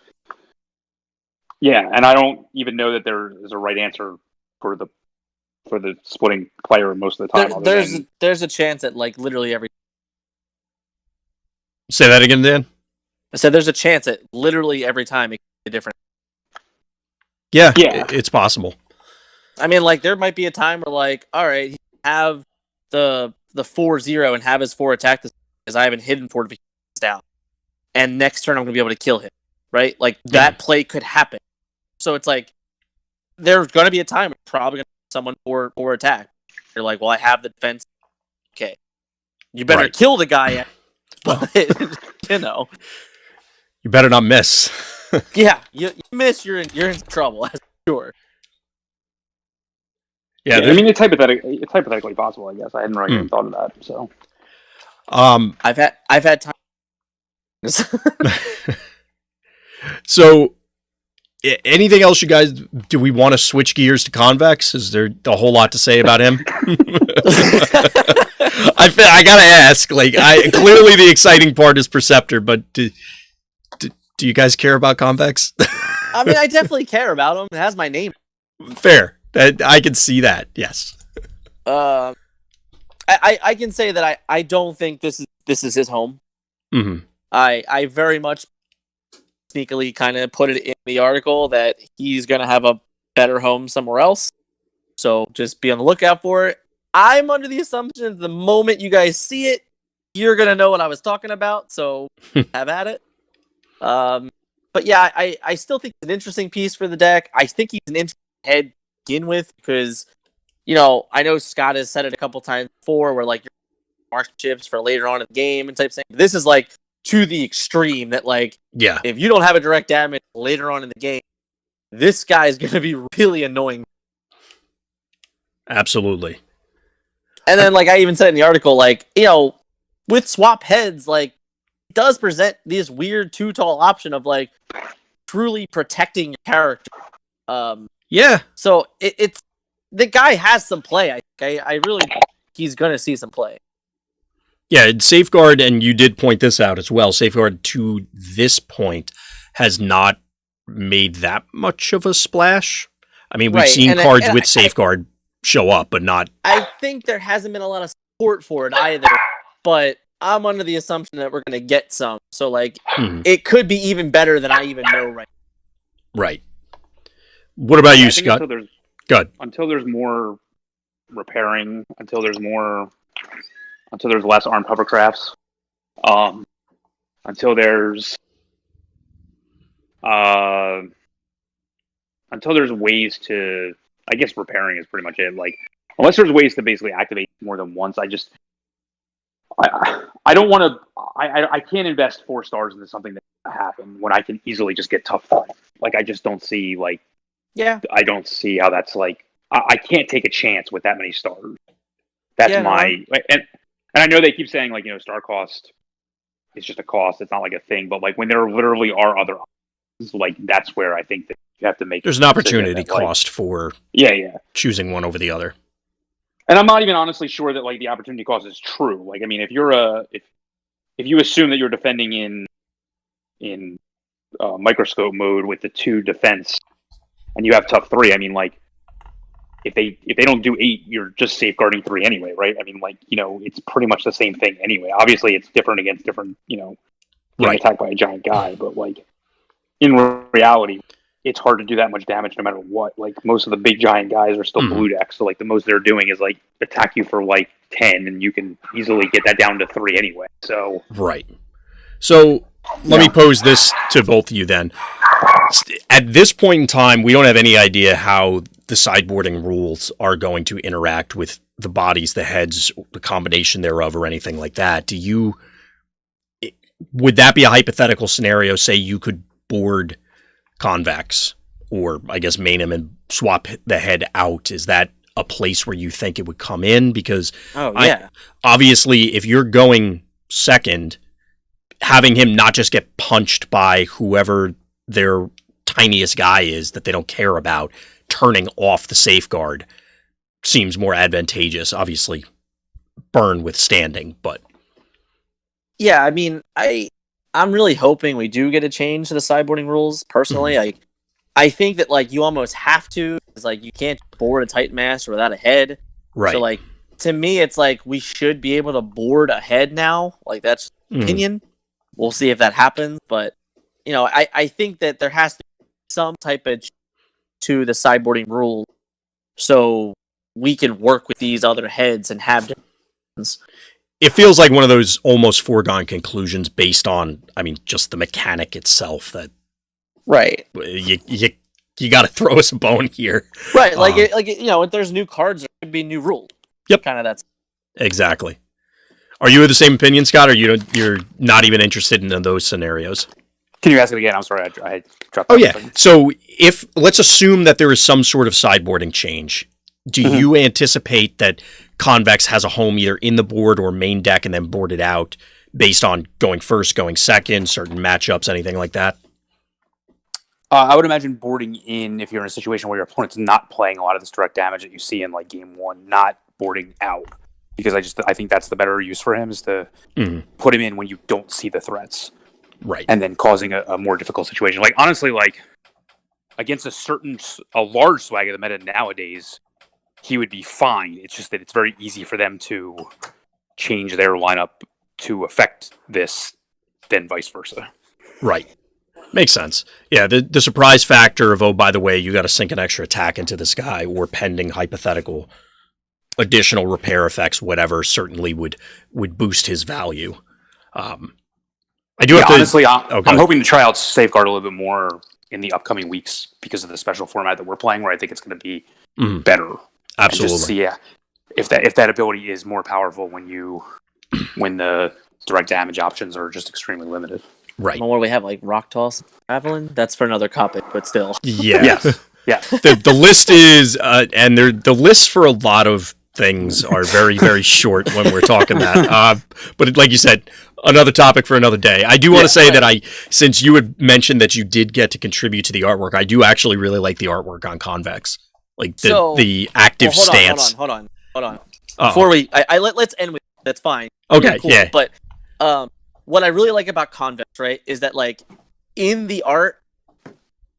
Yeah, and I don't even know that there is a right answer for the splitting player most of the time. There's a chance that like literally every. Say that again, Dan. I said there's a chance that literally every time it can be different. Yeah, it's possible. I mean, like there might be a time where like, all right, have the 4/0 and have his 4 attack this because I have a hidden fortifications down, and next turn I'm gonna be able to kill him. Right, like that play could happen. So it's like there's gonna be a time where probably gonna someone for attack. You're like, well, I have the defense. Okay, you better kill the guy. But you better not miss. Yeah, you miss, you're in trouble. That's sure. Yeah, I mean it's hypothetically possible. I guess I hadn't really even thought of that. So, I've had time. So, anything else, you guys? Do we want to switch gears to Convex? Is there a whole lot to say about him? I gotta ask. Like, clearly the exciting part is Perceptor, but do you guys care about Convex? I mean, I definitely care about him. It has my name. Fair. I can see that. Yes. I can say that I don't think this is his home. Mm-hmm. I very much sneakily kind of put it in the article that he's going to have a better home somewhere else. So just be on the lookout for it. I'm under the assumption the moment you guys see it, you're going to know what I was talking about. So have at it. But yeah, I still think it's an interesting piece for the deck. I think he's an interesting head to begin with because, I know Scott has said it a couple times before where like you're mark chips for later on in the game and type thing. This is like to the extreme that like, if you don't have a direct damage later on in the game, this guy is going to be really annoying. Absolutely. And then, like I even said in the article, like, you know, with swap heads, like, it does present this weird too-tall option of, like, truly protecting your character. Yeah. So it's the guy has some play. I really think he's going to see some play. Yeah, Safeguard, and you did point this out as well, Safeguard to this point has not made that much of a splash. I mean, we've seen cards with Safeguard show up, but not... I think there hasn't been a lot of support for it either, but I'm under the assumption that we're going to get some. So, like, it could be even better than I even know right now. Right. What about you, Scott? Good. Until there's more repairing, until there's less armed hovercrafts, until there's ways to, I guess repairing is pretty much it. Like, unless there's ways to basically activate more than once, I don't want to. I can't invest 4 stars into something that can happen when I can easily just get tough 5. Like, I just don't see, like, I don't see how that's like. I can't take a chance with that many stars. That's and I know they keep saying, like, you know, star cost is just a cost. It's not like a thing, but like when there literally are other options, like that's where I think that you have to make. There's an opportunity cost for choosing one over the other. And I'm not even honestly sure that like the opportunity cost is true. Like, I mean, if you assume that you're defending in microscope mode with the 2 defense, and you have tough 3, I mean, like if they don't do 8, you're just safeguarding 3 anyway, right? I mean, like, you know, it's pretty much the same thing anyway. Obviously, it's different against different, you know, getting attacked by a giant guy, but like in reality, it's hard to do that much damage no matter what. Like, most of the big giant guys are still blue decks, so like the most they're doing is like attack you for like 10, and you can easily get that down to 3 anyway. So So let me pose this to both of you then. At this point in time, we don't have any idea how the sideboarding rules are going to interact with the bodies, the heads, the combination thereof, or anything like that. Would that be a hypothetical scenario? Say you could board Convex, or I guess main him and swap the head out. Is that a place where you think it would come in? Because obviously, if you're going second, having him not just get punched by whoever their tiniest guy is that they don't care about, turning off the safeguard seems more advantageous. Obviously, burn withstanding, but yeah, I mean, I'm really hoping we do get a change to the sideboarding rules. Personally, I think that like you almost have to, because like you can't board a Titan Master without a head. Right. So like to me, it's like we should be able to board a head now. Like that's opinion. We'll see if that happens, but you know, I think that there has to be some type of to the sideboarding rule so we can work with these other heads and have different. It feels like one of those almost foregone conclusions based on, I mean, just the mechanic itself that you got to throw us a bone here. Right. Like, you know, if there's new cards, there could be new rules. Yep. Kind of that's exactly. Are you of the same opinion, Scott, or you're not even interested in those scenarios? Can you ask it again? I'm sorry, I dropped. Oh yeah. So let's assume that there is some sort of sideboarding change. Do you anticipate that Convex has a home either in the board or main deck and then boarded out based on going first, going second, certain matchups, anything like that? I would imagine boarding in if you're in a situation where your opponent's not playing a lot of this direct damage that you see in like game 1, not boarding out. Because I think that's the better use for him, is to put him in when you don't see the threats. Right. And then causing a more difficult situation. Like, honestly, like, against a large swag of the meta nowadays, he would be fine. It's just that it's very easy for them to change their lineup to affect this, then vice versa. Right. Makes sense. Yeah, the surprise factor of, oh, by the way, you got to sink an extra attack into this guy, or pending hypothetical additional repair effects, whatever, certainly would boost his value. I do have to... Honestly, I'm hoping to try out Safeguard a little bit more in the upcoming weeks because of the special format that we're playing, where I think it's going to be better. Absolutely. Just see if that ability is more powerful when the direct damage options are just extremely limited. Right. What do we have, like Rock Toss, Javelin? That's for another topic, but still. Yeah. Yes. Yeah. The list is, and the lists for a lot of things are very, very short when we're talking that. But like you said, another topic for another day. I do want to say that since you had mentioned that you did get to contribute to the artwork, I do actually really like the artwork on Convex. Like the active stance. Hold on. Before let's end with that's fine. Okay, cool. yeah. But what I really like about Convex, right, is that like in the art,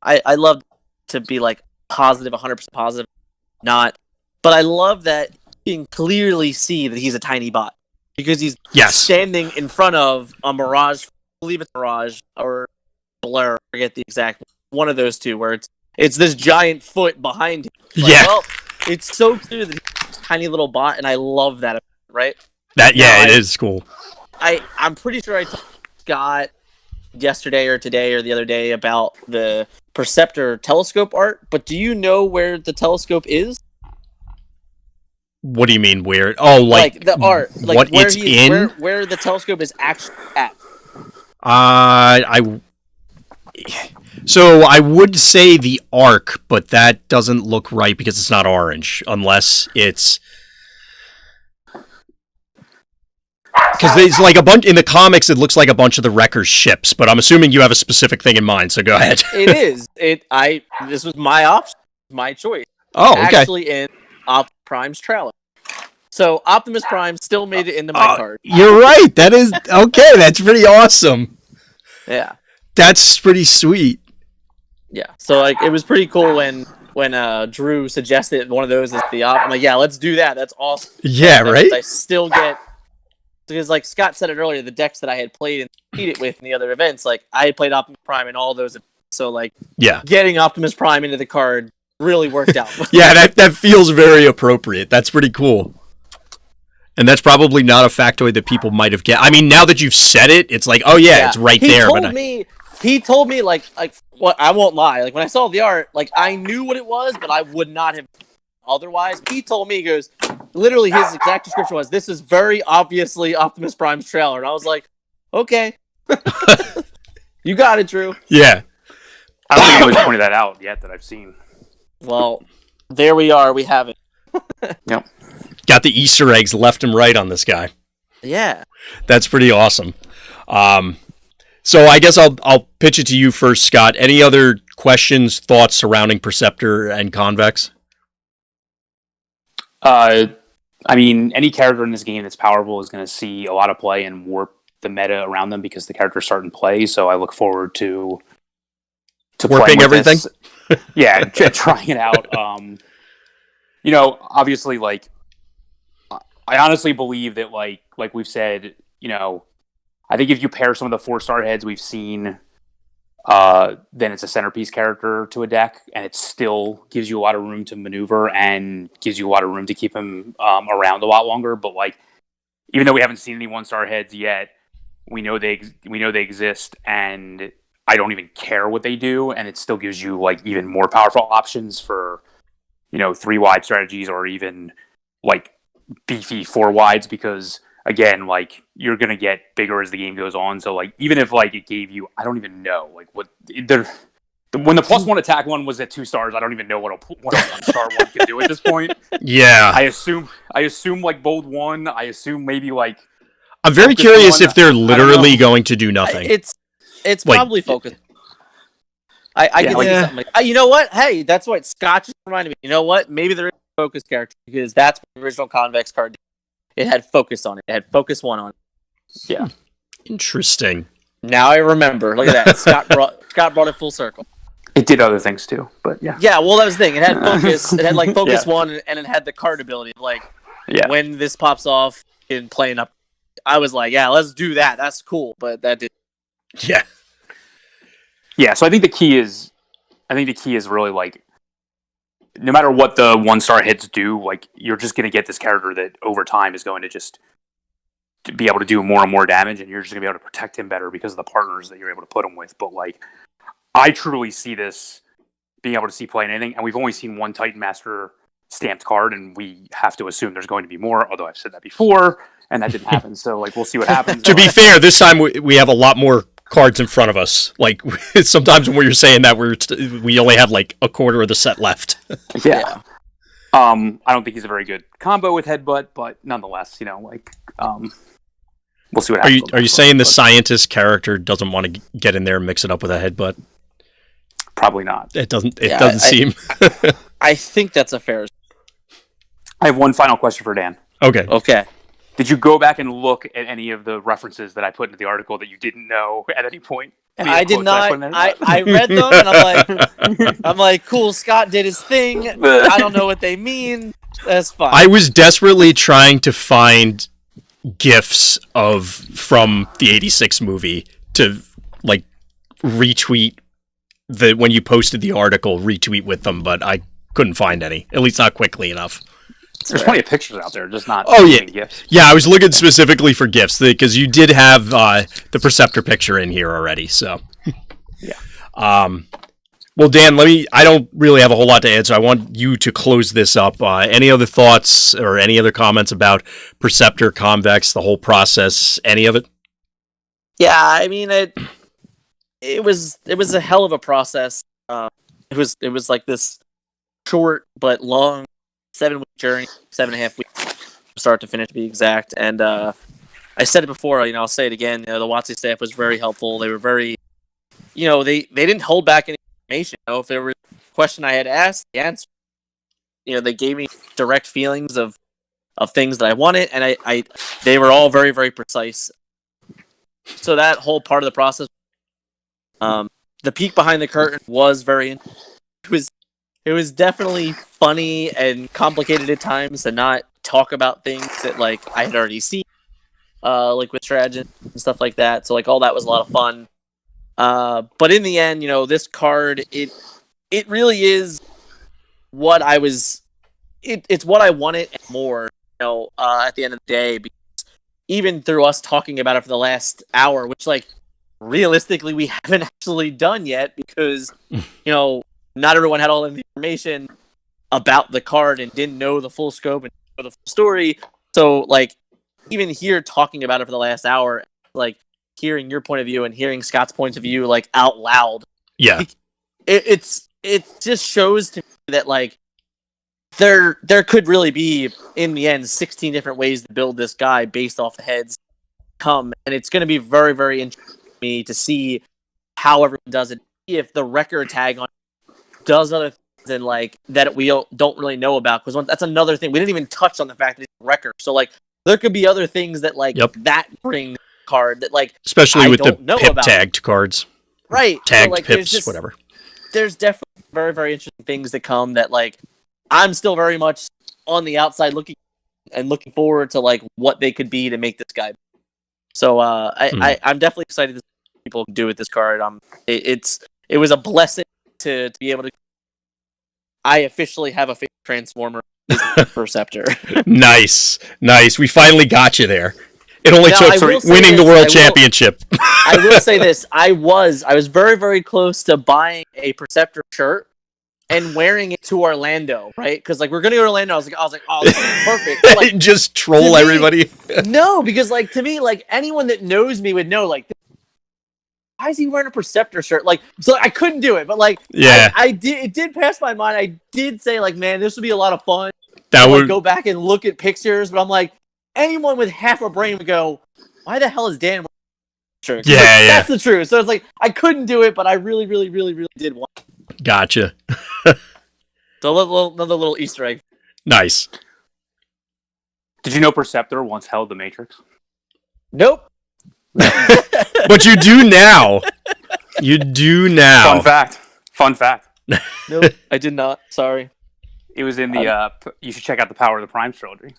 I love to be like positive, 100% positive, not. But I love that you can clearly see that he's a tiny bot because he's standing in front of a Mirage. I believe it's Mirage or Blur. I forget the exact one of those two where it's this giant foot behind him. Well, it's so clear that he's a tiny little bot, and I love that. Right? It is cool. I'm pretty sure I told Scott yesterday or today or the other day about the Perceptor telescope art, but do you know where the telescope is? What do you mean where? Oh, like the art, like what where it's in? Where the telescope is actually at. So I would say the arc, but that doesn't look right because it's not orange, unless it's. Because there's like a bunch in the comics, it looks like a bunch of the Wrecker's ships, but I'm assuming you have a specific thing in mind, so go ahead. It is. This was my option, my choice. Oh, okay. Actually, in Optimus Prime's trailer. So Optimus Prime still made it into my card. You're right. That is okay. That's pretty awesome. Yeah. That's pretty sweet. Yeah. So like, it was pretty cool when Drew suggested one of those as the op. I'm like, yeah, let's do that. That's awesome. Yeah. Right. I still get. Because, like Scott said it earlier, the decks that I had played and competed with in the other events, like, I had played Optimus Prime in all those events. So, like, getting Optimus Prime into the card really worked out. Yeah, that feels very appropriate. That's pretty cool. And that's probably not a factoid that people might have I mean, now that you've said it, it's like, oh, yeah. It's right there. He told me, like, what I won't lie. Like, when I saw the art, like, I knew what it was, but I would not have otherwise. He told me, he goes, literally his exact description was, this is very obviously Optimus Prime's trailer. And I was like, okay. You got it, Drew. Yeah. I don't think anyone's pointed that out yet that I've seen. Well, there we are. We have it. Yep. Got the Easter eggs left and right on this guy. Yeah. That's pretty awesome. So I guess I'll pitch it to you first, Scott. Any other questions, thoughts surrounding Perceptor and Convex? I mean, any character in this game that's powerful is going to see a lot of play and warp the meta around them because the characters start in play. So I look forward to warping everything. Yeah, trying it out. You know, obviously, like, I honestly believe that, like we've said, you know, I think if you pair some of the 4-star heads we've seen, then it's a centerpiece character to a deck, and it still gives you a lot of room to maneuver and gives you a lot of room to keep him around a lot longer. But like, even though we haven't seen any 1-star heads yet, we know they exist, and I don't even care what they do, and it still gives you like even more powerful options for, you know, 3-wide strategies or even like beefy 4-wides because. Again, like, you're going to get bigger as the game goes on. So, like, even if, like, it gave you... I don't even know. Like, when the +1 attack one was at 2 stars, I don't even know what a 1-star one can do at this point. Yeah. I assume like, Bold 1. I assume maybe, like... I'm very curious if they're literally going to do nothing. It's like, probably focused. I can see something like... you know what? Hey, that's what Scott just reminded me. You know what? Maybe there is a focus character because that's what the original Convex card did. It had focus on it. It had focus 1 on it. Yeah. Interesting. Now I remember. Look at that. Scott brought it full circle. It did other things too, but yeah. Yeah, well, that was the thing. It had focus. It had like focus 1, and it had the card ability. Like, when this pops off in playing up, I was like, yeah, let's do that. That's cool. But that did. Yeah. Yeah. So I think the key is really like, no matter what the 1-star hits do, like, you're just going to get this character that over time is going to just be able to do more and more damage, and you're just going to be able to protect him better because of the partners that you're able to put him with. But, like, I truly see this being able to see play in anything, and we've only seen one Titan Master stamped card, and we have to assume there's going to be more, although I've said that before, and that didn't happen, so, like, we'll see what happens. To be fair, this time we have a lot more cards in front of us. Like sometimes when you're saying that we only have like a quarter of the set left. Yeah. I don't think he's a very good combo with Headbutt, but nonetheless, we'll see what happens. Are you saying the scientist character doesn't want to get in there and mix it up with a Headbutt? Probably not. It doesn't seem. I think that's a fair. I have one final question for Dan. Okay. Did you go back and look at any of the references that I put into the article that you didn't know at any point? I did not. I read them and I'm like, cool. Scott did his thing. I don't know what they mean. That's fine. I was desperately trying to find GIFs from the '86 movie to like retweet when you posted the article, retweet with them, but I couldn't find any. At least not quickly enough. There's plenty of pictures out there, just not. Oh yeah, GIFs. Yeah. I was looking specifically for GIFs because you did have the Perceptor picture in here already. So yeah. Well, Dan, I don't really have a whole lot to add, so I want you to close this up. Any other thoughts or any other comments about Perceptor, Convex, the whole process, any of it? Yeah, I mean it was a hell of a process. It was like this short but long 7-week journey, 7.5 weeks, start to finish to be exact. And I said it before, I'll say it again. The WotC staff was very helpful. They were very, they didn't hold back any information. If there was a question I had asked, the answer. They gave me direct feelings of things that I wanted, and they were all very, very precise. So that whole part of the process, the peek behind the curtain was very. It was definitely funny and complicated at times to not talk about things that like I had already seen, like with strategy and stuff like that. So like all that was a lot of fun. But in the end, this card it really is what I was. It's what I wanted and more. At the end of the day, because even through us talking about it for the last hour, which like realistically we haven't actually done yet because not everyone had all of the information about the card and didn't know the full scope and know the full story. So, like, even here talking about it for the last hour, like, hearing your point of view and hearing Scott's point of view, like, out loud. Yeah. It just shows to me that, like, there could really be, in the end, 16 different ways to build this guy based off the heads come. And it's going to be very, very interesting to me to see how everyone does it. If the record tag on does other things and like that we don't really know about, because that's another thing we didn't even touch on, the fact that he's a wrecker. So like there could be other things that like that bring card that like especially with the pip tagged cards, right? Tagged so, like, pips, whatever. There's definitely very, very interesting things that come that like I'm still very much on the outside looking forward to like what they could be to make this guy. So I'm definitely excited to see what people can do with this card. It was a blessing to be able to. I officially have a favorite Transformer Perceptor. Nice. We finally got you there. It only took winning the world championship. I will say this: I was very, very close to buying a Perceptor shirt and wearing it to Orlando, right? Because like we're gonna go to Orlando. I was like, oh, this is perfect. But, like, just troll everybody. No, because like to me, like anyone that knows me would know, like. Why is he wearing a Perceptor shirt? Like, so I couldn't do it, but like, yeah, I did. It did pass my mind. I did say, like, man, this would be a lot of fun. That would go back and look at pictures, but I'm like, anyone with half a brain would go, "Why the hell is Dan wearing a shirt?" Yeah, like, yeah, that's the truth. So it's like I couldn't do it, but I really, really, really, really did want it. Gotcha. So another little Easter egg. Nice. Did you know Perceptor once held the Matrix? Nope. But you do now. You do now. Fun fact. Nope, I did not. Sorry. It was in the. You should check out the Power of the Prime trilogy.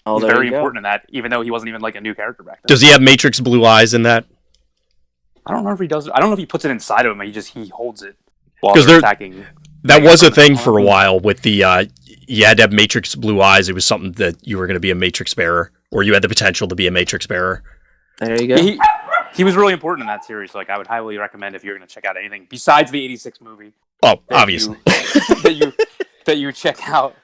Oh, He's very important in that, even though he wasn't even like a new character back then. Does he have Matrix blue eyes in that? I don't know if he does. I don't know if he puts it inside of him. He holds it while they're attacking. That was a thing for a while with the. You had to have Matrix blue eyes. It was something that you were going to be a Matrix bearer, or you had the potential to be a Matrix bearer. There you go. He was really important in that series. Like I would highly recommend if you're going to check out anything besides the '86 movie. Oh, obviously. That you check out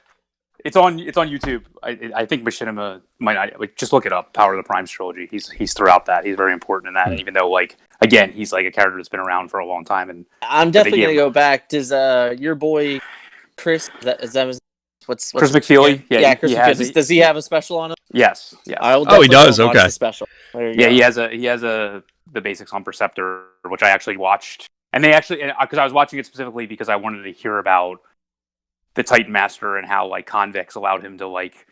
It's on YouTube. I think Machinima might not, like, just look it up. Power of the Primes trilogy. He's throughout that. He's very important in that. And even though, like, again, he's like a character that's been around for a long time. And I'm definitely gonna go back. Does your boy Chris? Is that his, what's Chris McFeely? Yeah, Chris McFeely. Does he have a special on him? Yes. He does. Okay. Special. Yeah, he has the basics on Perceptor, which I actually watched. And they actually, because I was watching it specifically because I wanted to hear about the Titan Master and how, like, Convex allowed him to, like,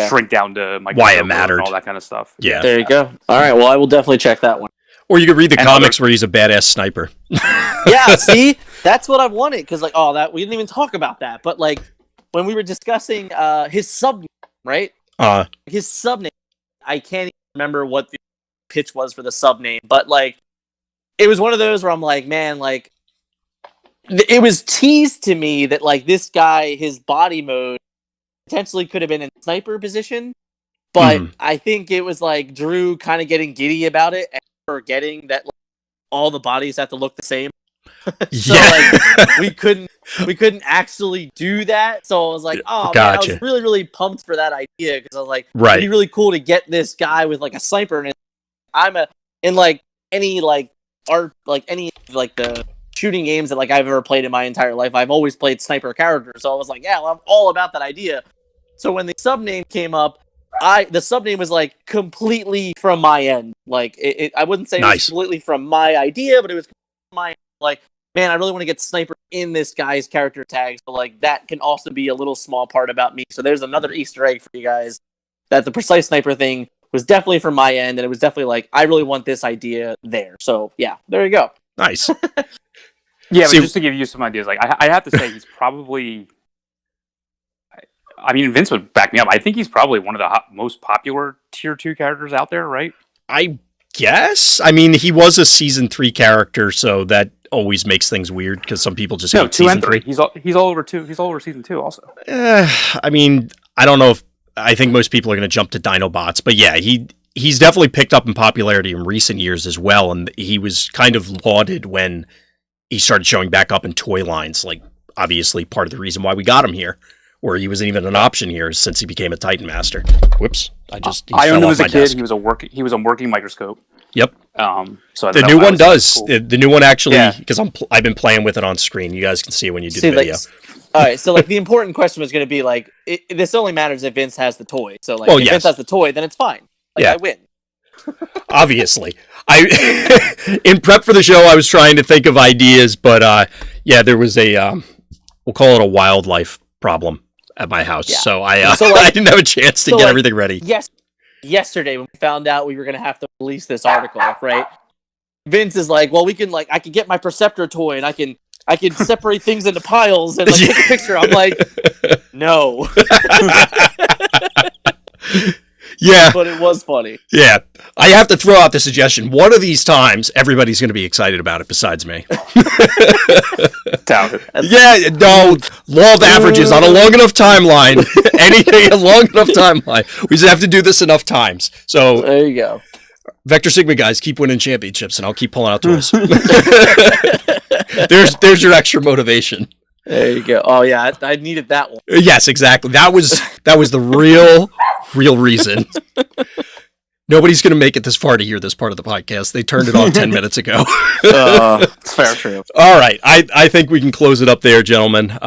shrink down to why it mattered and all that kind of stuff. Yeah. There you go. All right. Well, I will definitely check that one. Or you could read the comics where he's a badass sniper. Yeah, see? That's what I wanted, because, like, that we didn't even talk about that. But, like, when we were discussing his subname, right? His subname, I can't even remember what the pitch was for the subname, but, like, it was one of those where I'm like, man, like, it was teased to me that, like, this guy, his body mode potentially could have been in sniper position, but I think it was, like, Drew kind of getting giddy about it and forgetting that, like, all the bodies have to look the same. So, like, we couldn't actually do that. So I was like, oh, man, I was really, really pumped for that idea, because I was like, it'd be really cool to get this guy with, like, a sniper, and in like any, like, art, like any, like, the shooting games that, like, I've ever played in my entire life, I've always played sniper characters. So I was like, yeah, well, I'm all about that idea. So when the subname came up, the subname was, like, completely from my end. Like, I wouldn't say it was completely from my idea, but it was my, like, man, I really want to get sniper in this guy's character tag. So, like, that can also be a little small part about me. So there's another Easter egg for you guys, that the precise sniper thing was definitely from my end, and it was definitely like, I really want this idea there. So yeah, there you go. Nice. Yeah, but just to give you some ideas, like, I have to say he's probably, I mean, Vince would back me up. I think he's probably one of the most popular tier 2 characters out there, right? I guess. I mean, he was a season 3 character, so that always makes things weird, because some people just hate season 3. He's all over 2. He's all over season 2 also. I mean, I don't know if, I think most people are going to jump to Dinobots, but yeah, he's definitely picked up in popularity in recent years as well, and he was kind of lauded when he started showing back up in toy lines, like, obviously part of the reason why we got him here, where he wasn't even an option here since he became a Titan Master. Whoops. I owned him as a kid. He was a working microscope. Yep. So the new one does. Cool. The new one actually, because I've been playing with it on screen. You guys can see it when you do the video. All right, so, like, the important question was going to be, like, this only matters if Vince has the toy. So, like, if Vince has the toy, then it's fine. Like, I win. Obviously. In prep for the show, I was trying to think of ideas, but there was we'll call it a wildlife problem at my house. Yeah. So I didn't have a chance to get everything ready. Yes. Yesterday, when we found out we were going to have to release this article, right? Vince is like, well, we can, like, I can get my Perceptor toy, and I can separate things into piles and, like, take a picture. I'm like, no. Yeah. But it was funny. Yeah. I have to throw out the suggestion. One of these times, everybody's going to be excited about it besides me. Yeah, no. Law of averages on a long enough timeline. Anything a long enough timeline. We just have to do this enough times. So there you go. Vector Sigma guys, keep winning championships, and I'll keep pulling out toys. There's your extra motivation. There you go. Oh yeah, I needed that one. Yes, exactly. That was the real reason. Nobody's going to make it this far to hear this part of the podcast. They turned it off 10 minutes ago. It's fair, true. All right. I think we can close it up there, gentlemen.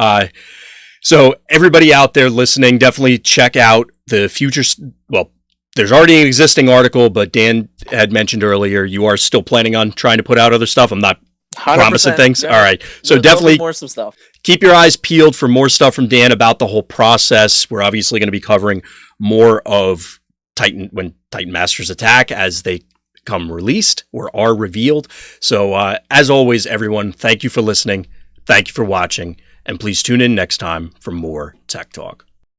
So everybody out there listening, definitely check out the future. Well, there's already an existing article, but Dan had mentioned earlier, you are still planning on trying to put out other stuff. I'm not promising things. Yeah. All right. So definitely more some stuff. Keep your eyes peeled for more stuff from Dan about the whole process. We're obviously going to be covering more of Titan Masters attack as they come released or are revealed. So as always, everyone, thank you for listening. Thank you for watching. And please tune in next time for more Tech Talk.